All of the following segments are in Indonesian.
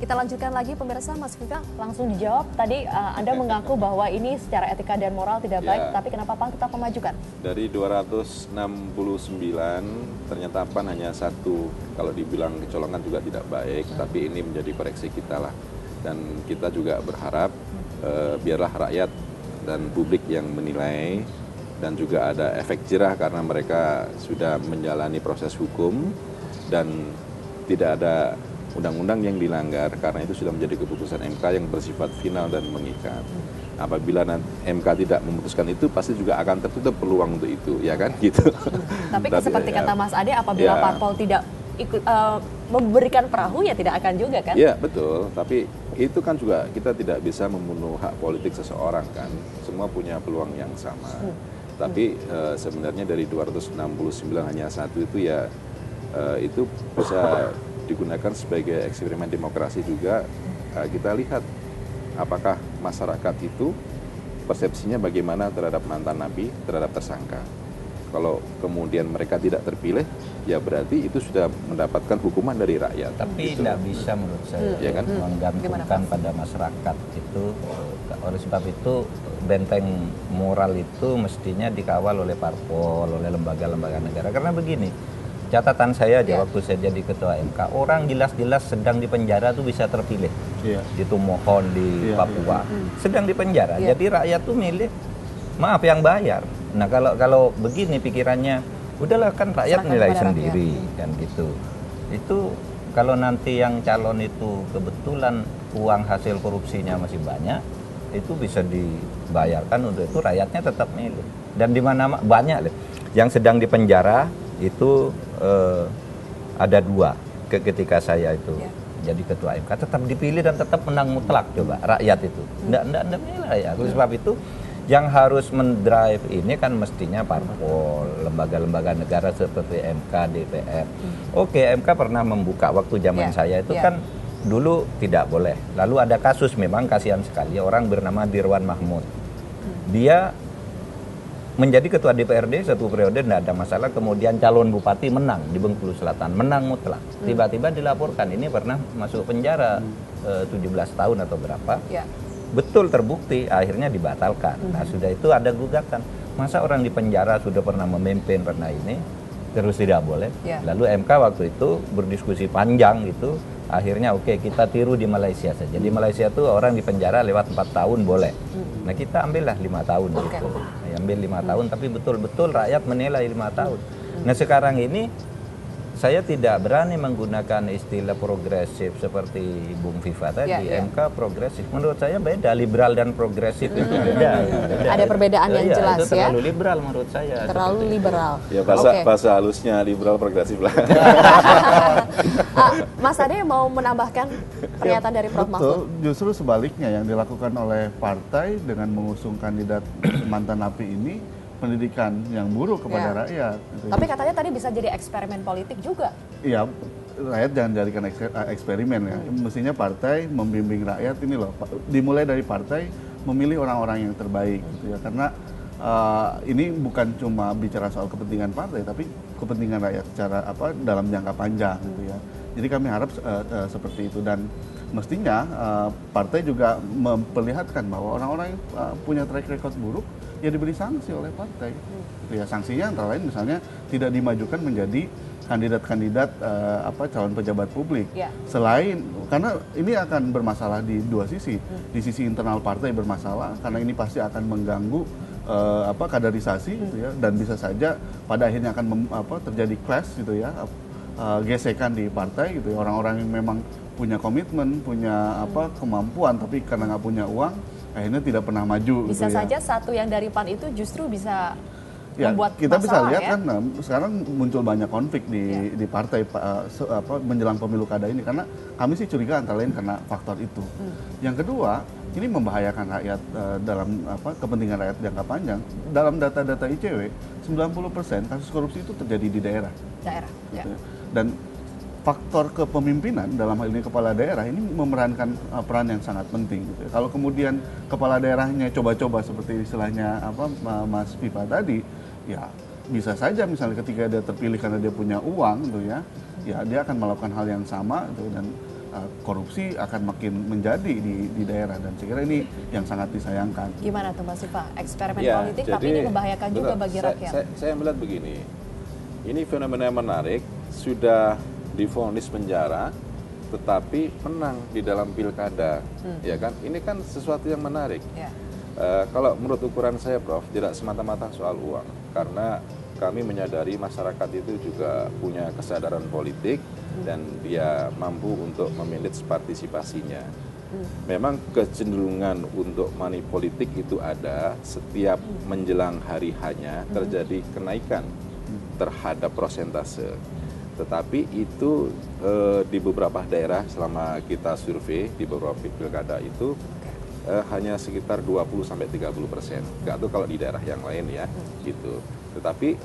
Kita lanjutkan lagi pemirsa, Mas Viva langsung dijawab. Tadi Anda mengaku bahwa ini secara etika dan moral tidak baik, tapi kenapa PAN tetap memajukan? Dari 269 ternyata PAN hanya satu. Kalau dibilang kecolongan juga tidak baik, tapi ini menjadi koreksi kita lah. Dan kita juga berharap biarlah rakyat dan publik yang menilai, dan juga ada efek jerah karena mereka sudah menjalani proses hukum dan tidak ada undang-undang yang dilanggar, karena itu sudah menjadi keputusan MK yang bersifat final dan mengikat. Apabila MK tidak memutuskan itu, pasti juga akan tertutup peluang untuk itu, ya kan? Gitu. Tapi seperti kata Mas Ade, apabila parpol tidak ikut memberikan perahu, ya tidak akan juga kan? Iya, betul. Tapi itu kan juga kita tidak bisa membunuh hak politik seseorang kan. Semua punya peluang yang sama. Tapi sebenarnya dari 269 hanya satu itu ya itu bisa digunakan sebagai eksperimen demokrasi juga. Kita lihat apakah masyarakat itu persepsinya bagaimana terhadap mantan napi, terhadap tersangka. Kalau kemudian mereka tidak terpilih, ya berarti itu sudah mendapatkan hukuman dari rakyat. Tapi gitu. tidak bisa menurut saya ya kan? menggantungkan pada masyarakat itu. Oleh sebab itu benteng moral itu mestinya dikawal oleh parpol, oleh lembaga-lembaga negara. Karena begini, catatan saya aja waktu saya jadi ketua MK, orang jelas-jelas sedang di penjara tuh bisa terpilih. Itu mohon di Papua, sedang di penjara. Jadi rakyat tuh milih, maaf yang bayar. Nah kalau begini pikirannya, udahlah kan rakyat nilai sendiri kan gitu. Itu kalau nanti yang calon itu kebetulan uang hasil korupsinya masih banyak, itu bisa dibayarkan untuk itu, rakyatnya tetap milih. Dan di mana banyak yang sedang di penjara itu ada dua ketika saya itu jadi ketua MK, tetap dipilih dan tetap menang mutlak. Coba rakyat itu enggak milih rakyat. Oleh sebab itu yang harus mendrive ini kan mestinya parpol, lembaga-lembaga negara seperti MK, DPR. Oke, MK pernah membuka waktu zaman saya itu kan dulu tidak boleh. Lalu ada kasus, memang kasihan sekali, orang bernama Dirwan Mahmud. Dia menjadi ketua DPRD satu periode, tidak ada masalah. Kemudian calon bupati menang di Bengkulu Selatan, menang mutlak. Tiba-tiba dilaporkan ini pernah masuk penjara 17 tahun atau berapa. Betul terbukti, akhirnya dibatalkan. Nah sudah itu ada gugatan. Masa orang di penjara sudah pernah memimpin, pernah ini, terus tidak boleh. Lalu MK waktu itu berdiskusi panjang itu. Akhirnya oke, kita tiru di Malaysia saja. Di Malaysia tuh orang di penjara lewat 4 tahun boleh. Nah kita ambillah 5 tahun gitu. Ambil 5 tahun, tapi betul-betul rakyat menilai 5 tahun. Nah sekarang ini saya tidak berani menggunakan istilah progresif seperti Bung Viva tadi. MK progresif. Menurut saya beda, liberal dan progresif itu beda. Ada perbedaan yang jelas itu terlalu liberal menurut saya. Terlalu liberal. Ya bahasa halusnya liberal progresif lah. Mas Ade mau menambahkan pernyataan dari Prof. Mahfud? Justru sebaliknya yang dilakukan oleh partai dengan mengusung kandidat mantan napi ini, pendidikan yang buruk kepada rakyat. Tapi katanya tadi bisa jadi eksperimen politik juga. Iya, rakyat jangan jadikan eksperimen ya. Mestinya partai membimbing rakyat ini loh. Dimulai dari partai memilih orang-orang yang terbaik gitu ya. Karena ini bukan cuma bicara soal kepentingan partai, tapi kepentingan rakyat secara dalam jangka panjang gitu ya. Jadi kami harap seperti itu, dan mestinya partai juga memperlihatkan bahwa orang-orang yang punya track record buruk ya diberi sanksi oleh partai. Ya sanksinya antara lain misalnya tidak dimajukan menjadi kandidat-kandidat calon pejabat publik. Selain karena ini akan bermasalah di dua sisi. Di sisi internal partai bermasalah karena ini pasti akan mengganggu kaderisasi gitu ya, dan bisa saja pada akhirnya akan terjadi clash gitu ya. Gesekan di partai gitu ya. Orang-orang yang memang punya komitmen, punya kemampuan, tapi karena nggak punya uang akhirnya tidak pernah maju. Bisa gitu saja satu yang dari PAN itu justru bisa membuat kita masalah, bisa lihat ya? kan sekarang muncul banyak konflik di partai menjelang pemilu kada ini, karena kami sih curiga antara lain karena faktor itu. Yang kedua, ini membahayakan rakyat dalam kepentingan rakyat jangka panjang. Dalam data-data ICW, 90% kasus korupsi itu terjadi di daerah. Gitu. Dan faktor kepemimpinan dalam hal ini kepala daerah ini memerankan peran yang sangat penting gitu. Kalau kemudian kepala daerahnya coba-coba seperti istilahnya Mas Viva tadi, ya bisa saja misalnya ketika dia terpilih karena dia punya uang gitu ya dia akan melakukan hal yang sama gitu. Dan korupsi akan makin menjadi di daerah, dan saya kira ini yang sangat disayangkan. Gimana tuh Mas Viva? Eksperimen Ya, politik jadi, tapi ini membahayakan juga betul. bagi rakyat. Saya melihat begini, ini fenomena yang menarik, sudah divonis penjara, tetapi menang di dalam pilkada, ya kan? Ini kan sesuatu yang menarik. Ya. Kalau menurut ukuran saya, Prof, tidak semata-mata soal uang, karena kami menyadari masyarakat itu juga punya kesadaran politik dan dia mampu untuk memanage partisipasinya. Memang kecenderungan untuk money politik itu ada setiap menjelang hari hanya terjadi kenaikan terhadap persentase. Tetapi itu di beberapa daerah selama kita survei di beberapa pilkada itu hanya sekitar 20-30%. Nggak tahu kalau di daerah yang lain ya, gitu. Tetapi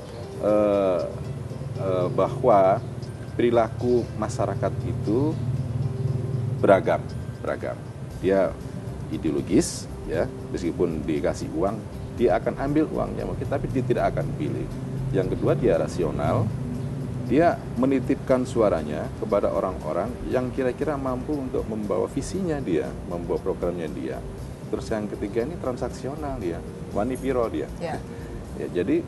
bahwa perilaku masyarakat itu beragam. Dia ideologis, ya, meskipun dikasih uang, dia akan ambil uangnya mungkin, tapi dia tidak akan pilih. Yang kedua, dia rasional. Dia menitipkan suaranya kepada orang-orang yang kira-kira mampu untuk membawa visinya dia, membawa programnya dia. Terus yang ketiga ini transaksional dia, wani piro dia. Ya. Ya, jadi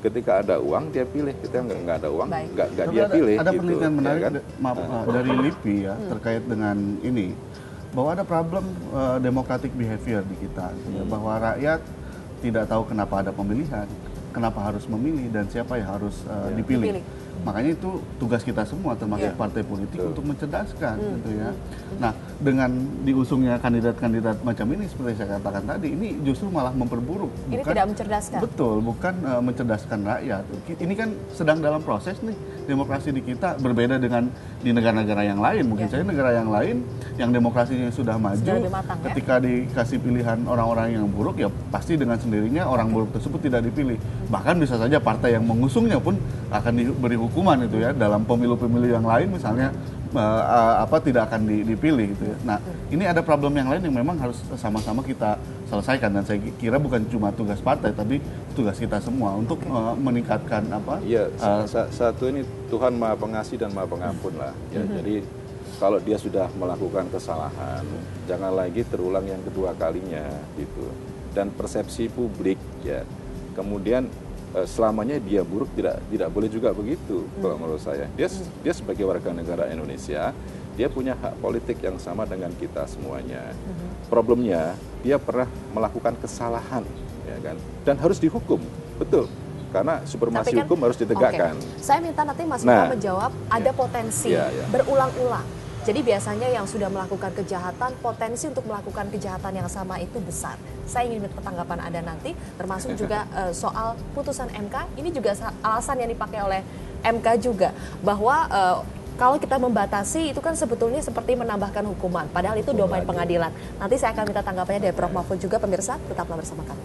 ketika ada uang dia pilih, ketika nggak ada uang nggak dia Tapi pilih. ada gitu, penelitian menarik ya kan? dari LIPI ya terkait dengan ini, bahwa ada problem democratic behavior di kita, gitu ya, bahwa rakyat tidak tahu kenapa ada pemilihan, kenapa harus memilih, dan siapa yang harus dipilih. Makanya itu tugas kita semua, termasuk partai politik, untuk mencerdaskan, gitu ya. Nah, dengan diusungnya kandidat-kandidat macam ini, seperti saya katakan tadi, ini justru malah memperburuk. Ini tidak mencerdaskan. Betul, bukan mencerdaskan rakyat. Ini kan sedang dalam proses nih, demokrasi di kita berbeda dengan di negara-negara yang lain. Mungkin saja negara yang lain yang demokrasinya sudah maju, lebih matang, ketika dikasih pilihan orang-orang yang buruk, ya pasti dengan sendirinya orang buruk tersebut tidak dipilih. Bahkan bisa saja partai yang mengusungnya pun akan diberi hukuman itu ya, dalam pemilu-pemilu yang lain misalnya tidak akan dipilih gitu ya. Nah, ini ada problem yang lain yang memang harus sama-sama kita selesaikan, dan saya kira bukan cuma tugas partai tapi tugas kita semua untuk meningkatkan Iya, satu ini Tuhan Maha Pengasih dan Maha Pengampun lah. Ya, jadi kalau dia sudah melakukan kesalahan, jangan lagi terulang yang kedua kalinya gitu. Dan persepsi publik ya, kemudian selamanya dia buruk, tidak boleh juga begitu kalau menurut saya. Dia sebagai warga negara Indonesia, dia punya hak politik yang sama dengan kita semuanya. Problemnya dia pernah melakukan kesalahan, ya kan, dan harus dihukum, betul. Karena supremasi hukum harus ditegakkan. Saya minta nanti Mas Viva menjawab, ada potensi berulang-ulang. Jadi biasanya yang sudah melakukan kejahatan, potensi untuk melakukan kejahatan yang sama itu besar. Saya ingin minta tanggapan Anda nanti, termasuk juga soal putusan MK. Ini juga alasan yang dipakai oleh MK juga, bahwa kalau kita membatasi itu kan sebetulnya seperti menambahkan hukuman. Padahal itu domain pengadilan. Nanti saya akan minta tanggapannya dari Prof. Mahfud juga, pemirsa. Tetaplah bersama kami.